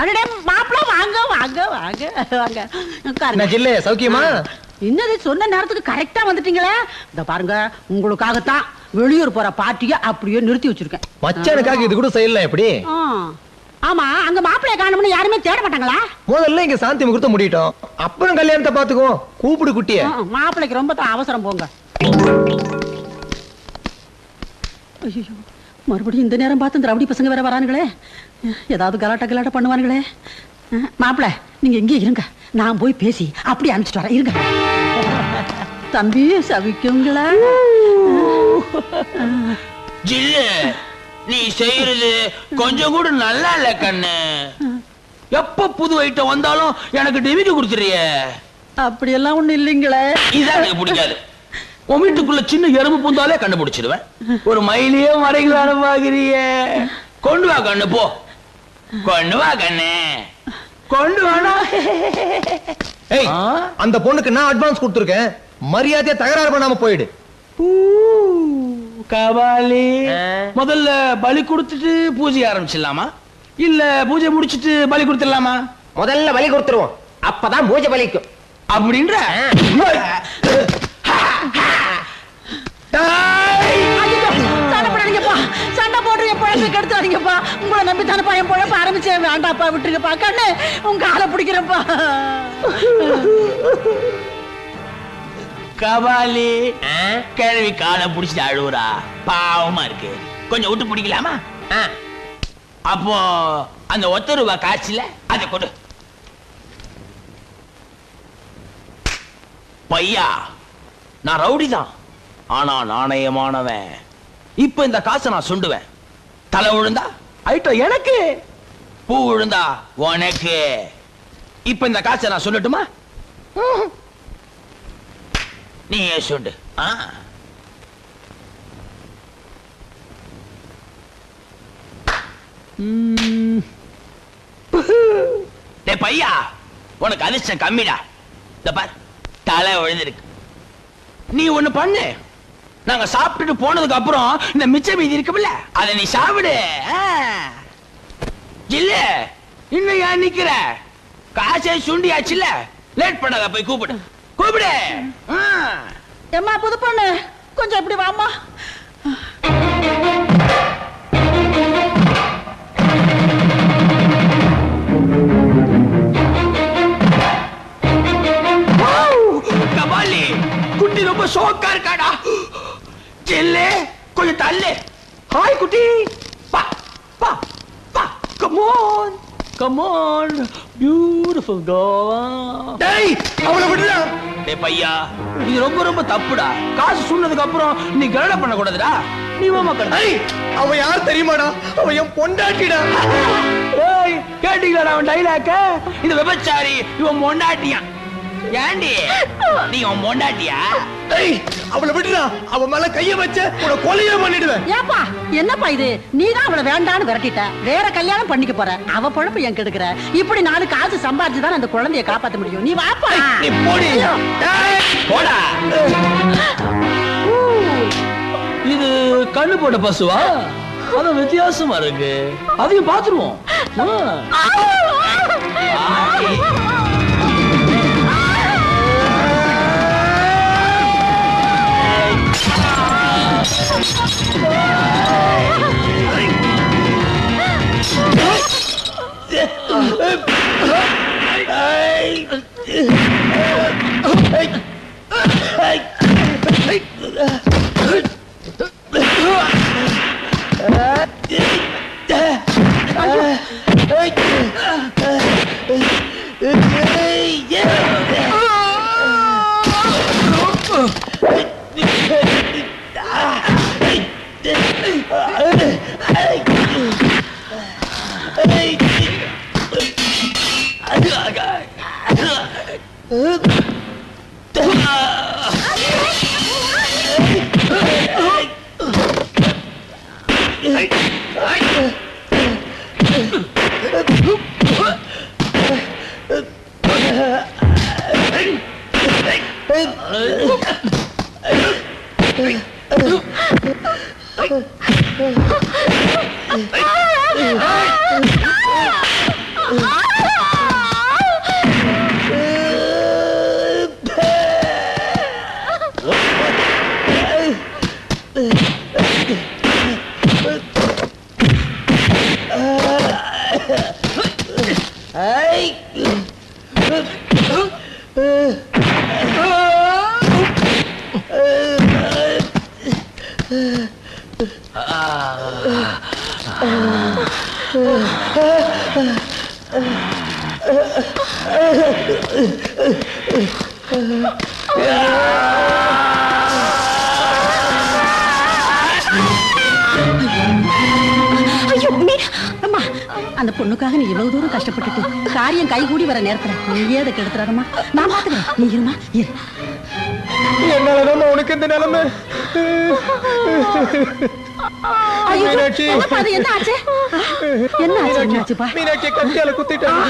அடடே மாப்பிள வாங்க வாங்க வாங்க வாங்க என்ன ஜில்லே சௌக்கியமா? என்னது சொன்ன நேரத்துக்கு கரெக்டா வந்துட்டீங்களே. இந்த பாருங்க உங்களுக்காகத்தான் வெளியூர் போற பார்ட்டிய அப்படியே நிறுத்தி வச்சிருக்கேன். மச்சானுக்காக இது கூட செய்யல எப்படி? ஆமா அங்க மாப்பிளைய காணும்னு யாருமே தேட மாட்டாங்களா? முதல்ல இங்க சாந்தி முகூர்த்தம் முடிட்டோம், அப்புறம் கல்யாணத்தை பாத்துக்குவோம். கூப்பிடு குட்டிய. மாப்பிளைக்கு ரொம்ப அவசரம் போங்க. ஐயோ மறுபடியும் இந்த நேரம் பார்த்து இந்த ரவுடி பசங்க வேற வரானுங்களே. ஏதாவது கலாட்டா பண்ணுவானுங்களே. மாப்பிள நீங்க எங்கே இருங்க, நான் போய் பேசி அப்படி அனுப்பிச்சிட்டு வரேன். இருங்க தம்பி சவிக்குங்களா? ஜில்லு நீ செய்யறது கொஞ்சம் கூட நல்லா இல்ல கண்ணு. எப்ப புது ஐட்டம் வந்தாலும் எனக்கு டிவிடி கொடுத்துறிய. அப்படியெல்லாம் ஒண்ணு இல்லைங்களே. இதான் எனக்கு பிடிக்காது. உன் வீட்டுக்குள்ள சின்ன எறும்பு பூந்தாலே கண்டுபிடிச்சிடுவேன். ஒரு மயிலையே மறைகளான பாக்குறிய. கொண்டு வா கண்ணு, போ கொண்டு வா கண்ணு, கொண்டு வாடா. ஏய் அந்த பொண்ணுக்கு நான் அட்வான்ஸ் கொடுத்துருக்கேன், மரியாதையா தகராறு பண்ணாம போயிடு. கபாலி முதல்ல பலி கொடுத்துட்டு பூஜை ஆரம்பிச்சிடலாமா இல்ல பூஜை முடிச்சிட்டு பலி கொடுத்துடலாமா? முதல்ல பலி கொடுத்துருவோம், அப்பதான் பூஜை பலிக்கும். அப்படின்ற சண்டை போட்டு என் பழப்பை கெடுத்துறாதீங்கப்பா. உங்களை நம்பி தானப்பா என் பழப்ப ஆரம்பிச்சே. வேண்டாப்பா விட்டுருங்கப்பா. கண்ணு உங்க காலை பிடிக்கிறப்பா. கபாலி கிழவி காலை பிடிச்சிட்டு அழுவுறா, பாவமா இருக்கு. கொஞ்சம் விட்டு பிடிக்கலாமா? அப்போ அந்த ஒத்த ரூபா காசுல அதை கொடு. பையா நான் ரவுடி தான், ஆனா நாணயமானவன். இப்ப இந்த காசை நான் சுண்டுவேன். தலை விழுந்தா ஐட்டம் எனக்கு, பூ விழுந்தா உனக்கு. இப்ப இந்த காசை நான் சொல்லட்டுமா? நீ சுண்டு. பையா உனக்கு அதிர்ஷ்டம் கம்மிடா. இந்த பார் தலை விழுந்திருக்கு. நீ ஒண்ணு பண்ணு, நாங்க சாப்பிட்டுட்டு போனதுக்கு அப்புறம் இந்த மிச்ச மீதி இருக்குல்ல அதை நீ சாப்பிடு. இல்ல இன்னும் ஏன் நிக்கிற? காசை சுண்டியாச்சுல, லேட் பண்ணாத, போய் கூப்பிடு கூப்பிடு. ஏம்மா புது பொண்ணு கொஞ்சம் இப்படி வாமா. கபாலி குட்டி ரொம்ப ஷோக்கா இருக்காடா. செல்லே கொஞ்சம் தள்ளு. ஹாய் குட்டி, பா பா பா. Come on come on beautiful girl. டேய் அவளை விடுடா. டேய் பையா இது ரொம்ப ரொம்ப தப்புடா. காசு சொன்னதுக்கு அப்புறம் நீ கலட பண்ண கூடாதுடா. நீ வா மக்கள். ஏய் அவ யார் தெரியுமாடா? அவ என் பொண்டாட்டிடா. ஏய் கேட்டீங்களா அவன் டைலாக்க? இந்த விபச்சாரி இவன் பொண்டாட்டியா? ஏண்டி நீ உன் பொண்டாட்டியா? ஏய் அவளை விடுடா. அவ மேல கைய வச்ச உன கொலையே பண்ணிடுவேன். ஏப்பா என்னப்பா இது? நீதான் அவளை வேண்டான்னு விரட்டிட்ட, வேற கல்யாணம் பண்ணிக்க போற. அவ பொழப்பு ஏன் கெடுக்கிற? இப்படி 4 காசு சம்பாதிச்சுதான் அந்த குழந்தைய காப்பாத்த முடியும். நீ வாப்பா. நீ போடி. போடா. இது கண்ணு போட்ட பசுவா? அது வித்தியாசமா இருக்கு, அதையும் பாத்துருவோம். அந்த பொண்ணுக்காக நீ இவ்வளவு தூரம் கஷ்டப்பட்டுட்டு காரியம் கைகூடி வர நேரத்துல நீயே அதை கெடுத்துறாதம்மா. நான் பாத்துக்கிறேன், நீ இருமா இரு. என்னாலதான் உனக்கு இந்த நிலைமை. மீனாட்சி, என்ன ஆச்சு? என்னாச்சுப்பா? மீனாட்சி கத்தியால குத்திட்டாங்க.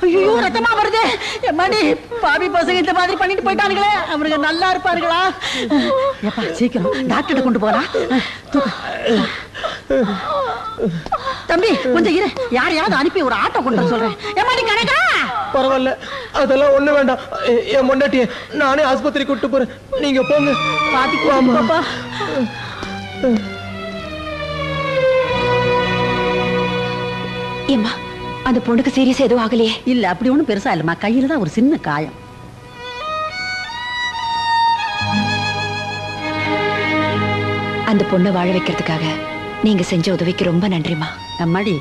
ஐயோ, ரத்தமா வருது. எம்மாடி, பாவி பசங்க இந்த மாதிரி பண்ணிட்டு போயிட்டானுங்களே, அவனுங்க நல்லா இருப்பாருங்களா? எப்பா சீக்கிரம் டாக்டர்கிட்ட கொண்டு போறா. தம்பி கொஞ்சம் இரு, யாரையாவது அனுப்பி ஒரு ஆட்டோ கொண்டு சொல்றேன். எம்மாடி கணக்கா? பரவாயில்ல, அதெல்லாம் ஒண்ணு வேண்டாம். என் பொண்டாட்டிய நானே ஆஸ்பத்திரி கூட்டு போறேன், நீங்க போங்க. பாத்துக்கோப்பா. ஏம்மா, அந்த பொண்ணுக்கு சீரியஸ் எதுவும் ஆகலையே? இல்ல, அப்படி ஒண்ணும் பெருசா இல்லம்மா, கையில தான் ஒரு சின்ன காயம். அந்த பொண்ணை வாழ வைக்கிறதுக்காக நீங்க செஞ்ச உதவிக்கு ரொம்ப நன்றிமா. அம்மாடி,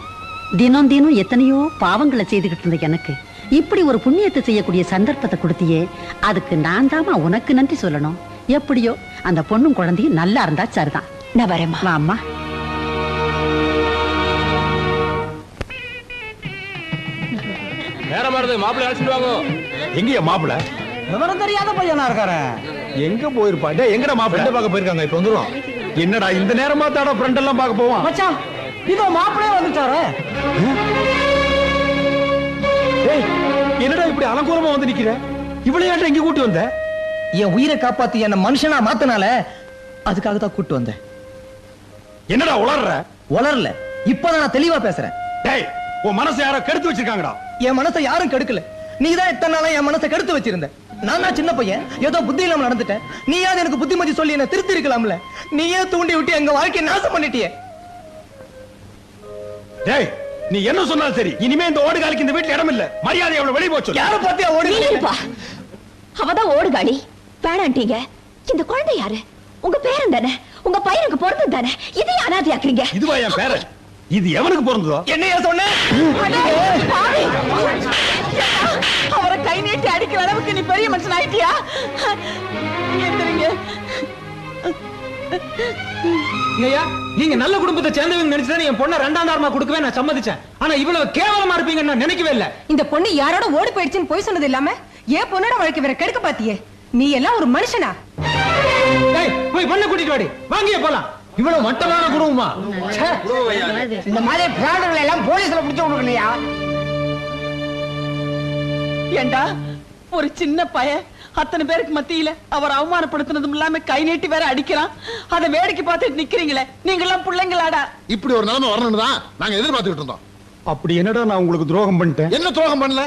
தினம் தினம் எத்தனையோ பாவங்களை செய்துகிட்டு இருந்த எனக்கு இப்படி ஒரு புண்ணியத்தை செய்யக்கூடிய சந்தர்ப்பத்தை கொடுத்தியே, அதுக்கு நான் தாமா உனக்கு நன்றி சொல்லணும். எப்படியோ அந்த பொண்ணும் குழந்தையும் நல்லா இருந்தா சரிதான். நான் வரேம்மா. அம்மா, நேரம் வருது, மாப்பிள்ளை அழைச்சிட்டு வாங்க. எங்கயா மாப்பிள்ள? விவரம் தெரியாத பையனா இருக்காரு. எங்க போயிருப்பா? எங்கடா மாப்பிள்ள? பார்க்க போயிருக்காங்க, இப்ப வந்துருவான். என்னடா இந்த நேரமா தாடா ஃப்ரெண்ட் எல்லாம் பார்க்க போவான்? மச்சான், இதோ மாப்பிள்ளையே வந்துட்டாரு. என்னடா இப்படி அலங்கோலமா வந்து நிக்கிற? இவ்வளவு ஏன்டா இங்க கூட்டி வந்த? என் உயிரை காப்பாத்தி என்ன மனுஷனா மாத்தனால அதுக்காக தான் கூட்டு வந்தேன். என்னடா உளர்ற? உளரல, இப்பதான் நான் தெளிவா பேசுறேன். டேய், உன் மனசை யாரோ கெடுத்து வச்சிருக்காங்கடா. என் மனசை யாரும் கெடுக்கல, நீதான் இத்தனை நாளா என் மனசை கெடுத்து வச்சிருந்த. நான் சின்ன பையன், ஏதோ புத்தி இல்லாம நடந்துட்டேன். நீயாவது எனக்கு புத்திமதி சொல்லி என்ன திருத்தி இருக்கலாம்ல. நீயே தூண்டி விட்டு எங்க வாழ்க்கையை நாசம் பண்ணிட்டியே. டேய், நீ என்ன சொன்னாலும் சரி, இனிமே இந்த ஓடுகாலிக்கு இந்த வீட்டுல இடம் இல்ல. மரியாதை அவளை வெளியே போச்சு. யார பாத்தியா ஓடுகாலி? அவதான் ஓடுகாலி வேணாண்டீங்க. இந்த குழந்தை யாரு? உங்க பேரன் தானே, உங்க பையனுக்கு பிறந்தது தானே. இதை அனாதையாக்குறீங்க. இதுவா என் பேரன்? இது எவனுக்கு பிறந்ததோ? என்னையா சொன்ன? அவரை கை நீட்டி அடிக்கிற அளவுக்கு நீ பெரிய மனுஷன் ஆயிட்டியா? நீங்க நல்ல குடும்பத்தை சேர்ந்தவங்க நினைச்சுதான் என் பொண்ணை ரெண்டாம் தாரமா கொடுக்கவே நான் சம்மதிச்சேன். ஆனா இவ்வளவு கேவலமா இருப்பீங்கன்னு நான் நினைக்கவே இல்ல. இந்த பொண்ணு யாரோட ஓடி போயிடுச்சுன்னு போய் சொன்னது இல்லாம ஏன் பொண்ணோட வாழ்க்கை வேற கெடுக்க பாத்தியே? நீ எல்லாம் ஒரு மனுஷனா? போய் பொண்ணை கூட்டிட்டு வாடி, வாங்கிய போலாம். இவ்வளவு மட்டமான குடும்பமா? இந்த மாதிரி பிராடுகளை எல்லாம் போலீஸ்ல பிடிச்சு விடுக்கலையா? ஏண்டா, ஒரு சின்ன பையன் அத்தனை பேருக்கு மத்தியில அவர் அவமானப்படுத்தினதும் இல்லாம கை நீட்டி வேற அடிக்கிறான். அதை வேடிக்கை பார்த்துட்டு நிக்கிறீங்களே, நீங்க எல்லாம் பிள்ளைங்களாடா? இப்படி ஒரு நிலைமை வரணும்னு தான் நாங்க எதிர்பார்த்துக்கிட்டு இருந்தோம். அப்படி என்னடா நான் உங்களுக்கு துரோகம் பண்ணிட்டேன்? என்ன துரோகம் பண்ணல?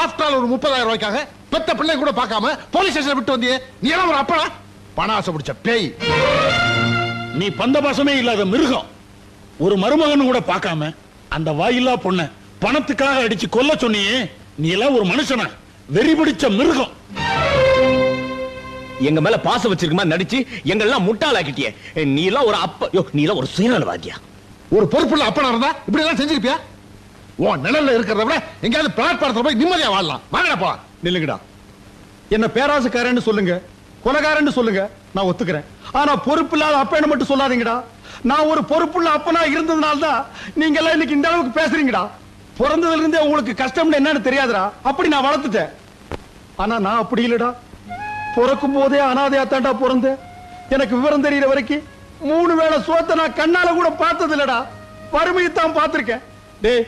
ஆஃப்டர் ஆல் ஒரு 30,000 ரூபாய்க்காக பெத்த பிள்ளை கூட பார்க்காம போலீஸ் ஸ்டேஷன் விட்டு வந்தியே, நீ எல்லாம் ஒரு அப்பனா? பண ஆசை பிடிச்ச பேய். நீ பந்தபாசமே இல்லாத மிருகம். ஒரு மருமகன் கூட பார்க்காம அந்த வாயில்லா பொண்ண பணத்துக்காக அடிச்சு கொல்ல சொன்னியே, நீ எல்லாம் ஒரு மனுஷனா? வெறி பிடிச்ச மிருகம். எங்க மேல பாசம் வச்சிருக்கமா நடிச்சு எங்கெல்லாம் முட்டாளாக்கிட்டியே. நீ எல்லாம் ஒரு அப்ப, நீ எல்லாம் ஒரு சுயநலவாதியா? ஒரு பொறுப்புள்ள அப்பனா இருந்தா இப்படி எல்லாம் செஞ்சிருப்பியா? உன் நிழல்ல இருக்கிறத விட எங்கயாவது பிளாட்பாரத்துல போய் நிம்மதியா வாழலாம். வாங்கடா போ. நில்லுங்கடா. என்ன பேராசக்காரன்னு சொல்லுங்க, கொலகாரன்னு சொல்லுங்க, நான் ஒத்துக்கிறேன். ஆனா பொறுப்பில்லாத அப்பன்னு மட்டும் சொல்லாதீங்கடா. நான் ஒரு பொறுப்புள்ள அப்பனா இருந்ததுனால்தான் நீங்க எல்லாம் இன்னைக்கு இந்த அளவுக்கு பேசுறீங்கடா. பிறந்ததுல இருந்தே உங்களுக்கு கஷ்டம்னு என்னன்னு தெரியாதுடா, அப்படி நான் வளர்த்துட்டேன். ஆனா நான் அப்படி இல்லடா. பிறக்கும் போதே அனாதையா தாண்டா பிறந்தேன். எனக்கு விவரம் தெரியற வரைக்கும் 3 வேளை சோத்த நான் கண்ணால கூட பார்த்தது இல்லடா, வறுமையத்தான் பார்த்திருக்கேன். டேய்,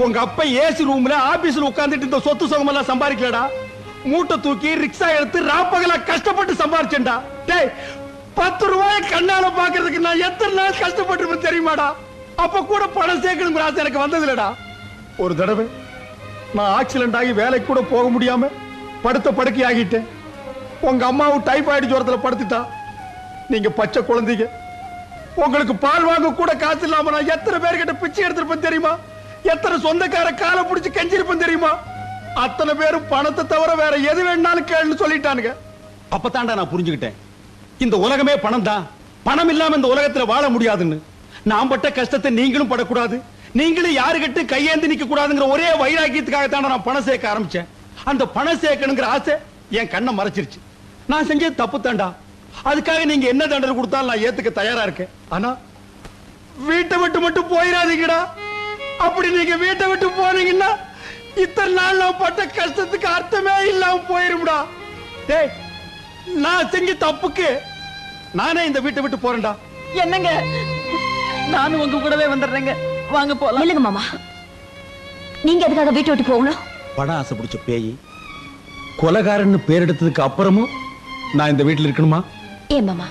உங்க அப்பா ஏசி ரூம்ல ஆபீஸ்ல உட்கார்ந்துட்டு இந்த சொத்து சுகமெல்லாம் சம்பாதிக்கலடா. மூட்டை தூக்கி ரிக்ஷா எடுத்து ராப்பகலா கஷ்டப்பட்டு சம்பாரிச்சேன்டா. டேய், 10 ரூபாயை கண்ணால பாக்குறதுக்கு நான் எத்தனை நாள் கஷ்டப்பட்டு தெரியுமாடா? அப்ப கூட பணம் சேர்க்கணுங்கிற ஆசை எனக்கு வந்தது இல்லடா. ஒரு தடவை நான் ஆக்சிடென்ட் ஆகி வேலைக்கு கூட போக முடியாம படுத்த படுக்கை ஆகிட்டேன். உங்க அம்மாவும் டைபாய்டு ஜுரத்துல படுத்துட்டா. நீங்க பச்சை குழந்தைங்க, உங்களுக்கு பால் வாங்க கூட காசு இல்லாம நான் எத்தனை பேர்கிட்ட பிச்சை எடுத்திருப்பேன் தெரியுமா? எத்தனை சொந்தக்கார காலை பிடிச்சு கெஞ்சிருப்பேன் தெரியுமா? அத்தனை பேரும் பணத்தை தவிர வேற எது வேணாலும் கேளுன்னு சொல்லிட்டானுங்க. அப்பதான்டா நான் புரிஞ்சுக்கிட்டேன், இந்த உலகமே பணம் தான், பணம் இல்லாம இந்த உலகத்துல வாழ முடியாதுன்னு. நான் பட்ட கஷ்டத்தை நீங்களும் படக்கூடாது, நீங்களும் யாருகிட்ட கையேந்தி நிக்க கூடாதுங்கிற ஒரே வைராக்கியத்துக்காகத்தான் நான் பணம் சேர்க்க ஆரம்பிச்சேன். அந்த பணம் சேர்க்கணுங்கிற ஆசை என் கண்ணை மறைச்சிருச்சு. நான் செஞ்சது தப்பு தாண்டா, அதுக்காக நீங்க என்ன தண்டனை கொடுத்தாலும் நான் ஏத்துக்க தயாரா இருக்கேன். ஆனா வீட்டை விட்டு மட்டும் போயிடாதீங்கடா. அப்படி நீங்க வீட்டை விட்டு போனீங்கன்னா இத்தனை நாள் நான் பட்ட கஷ்டத்துக்கு அர்த்தமே இல்லாம போயிரும்டா. டேய், நான் செஞ்ச தப்புக்கு நானே இந்த வீட்டை விட்டு போறேன்டா. என்னங்க, நானும் உங்க கூடவே வந்துடுறேங்க. வாங்க போலாம். இல்லங்க மாமா, நீங்க எதுக்காக வீட்டை விட்டு போகணும்? பணம் ஆசை பிடிச்ச பேய் கொலைகாரன்னு பேர் எடுத்ததுக்கு அப்புறமும் நான் இந்த வீட்டுல இருக்கணுமா? ஏன் மாமா,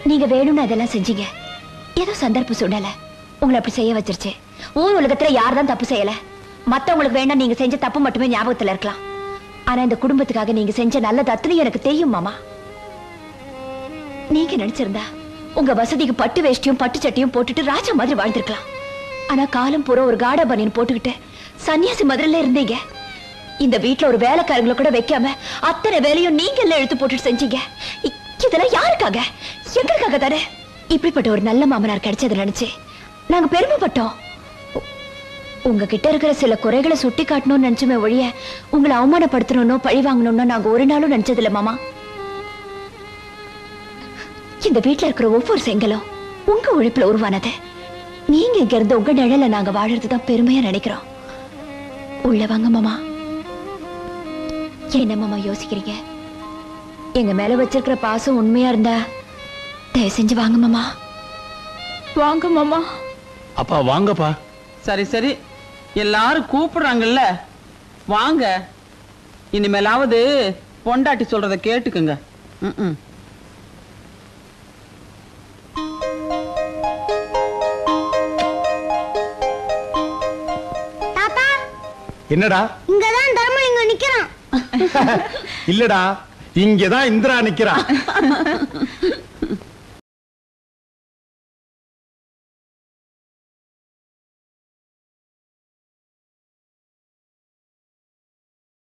நீங்க வேணும்னு அதெல்லாம் செஞ்சீங்க. ஏதோ சந்தர்ப்ப சூழ்நிலை உங்களை அப்படி செய்ய வச்சிருச்சு. ஊர் உலகத்துல யார்தான் தப்பு செய்யல. மத்தவங்களுக்கு வேணா நீங்க செஞ்ச தப்பு மட்டுமே ஞாபகத்துல இருக்கலாம். ஆனா இந்த குடும்பத்துக்காக நீங்க செஞ்ச நல்லது அத்தனையும் எனக்கு தெரியும் மாமா. நீங்க நினைச்சிருந்தா உங்க வசதிக்கு பட்டு வேஷ்டியும் பட்டு சட்டியும் போட்டுட்டு ராஜா மாதிரி வாழ்ந்திருக்கலாம். ஆனா காலம் பூரா ஒரு காடா பனியன் போட்டுக்கிட்டு சன்னியாசி மதுரையில இருந்தீங்க. இந்த வீட்டுல ஒரு வேலைக்காரங்களை கூட வைக்காம அத்தனை வேலையும் நீங்க எல்லாம் எழுத்து போட்டுட்டு செஞ்சீங்க. இதெல்லாம் யாருக்காக? எங்களுக்காக தானே. இப்படிப்பட்ட ஒரு நல்ல மாமனார் கிடைச்சது நினைச்சு நாங்க பெருமைப்பட்டோம். உங்ககிட்ட இருக்கிற சில குறைகளை சுட்டி காட்டணும்னு நினைச்சுமே ஒழிய உங்களை அவமானப்படுத்தணும்னோ பழி வாங்கணும்னோ நாங்க ஒரு நாளும் நினைச்சது இல்ல மாமா. இந்த வீட்டுல இருக்கிற ஒவ்வொரு செங்கலும் உங்க உழைப்புல உருவானது. நீங்க இங்க இருந்து உங்க நிழல நாங்க வாழறதுதான் பெருமையா நினைக்கிறோம். உள்ள வாங்க மாமா. என்ன மாமா யோசிக்கிறீங்க? எங்க மேல வச்சிருக்கிற பாசம் உண்மையா இருந்தா தயவு செஞ்சு வாங்க மாமா. வாங்க மாமா. அப்பா வாங்கப்பா. சரி சரி, எல்லாரும் கூப்பிடுறாங்கல்ல, வாங்க. இனிமேலாவது பொண்டாட்டி சொல்றத கேட்டுக்குங்க. தாத்தா, என்னடா? இங்கதான் தர்மலிங்கம் நிக்கிறான். இல்லடா, இங்கதான் இந்திரா நிக்கிறான்.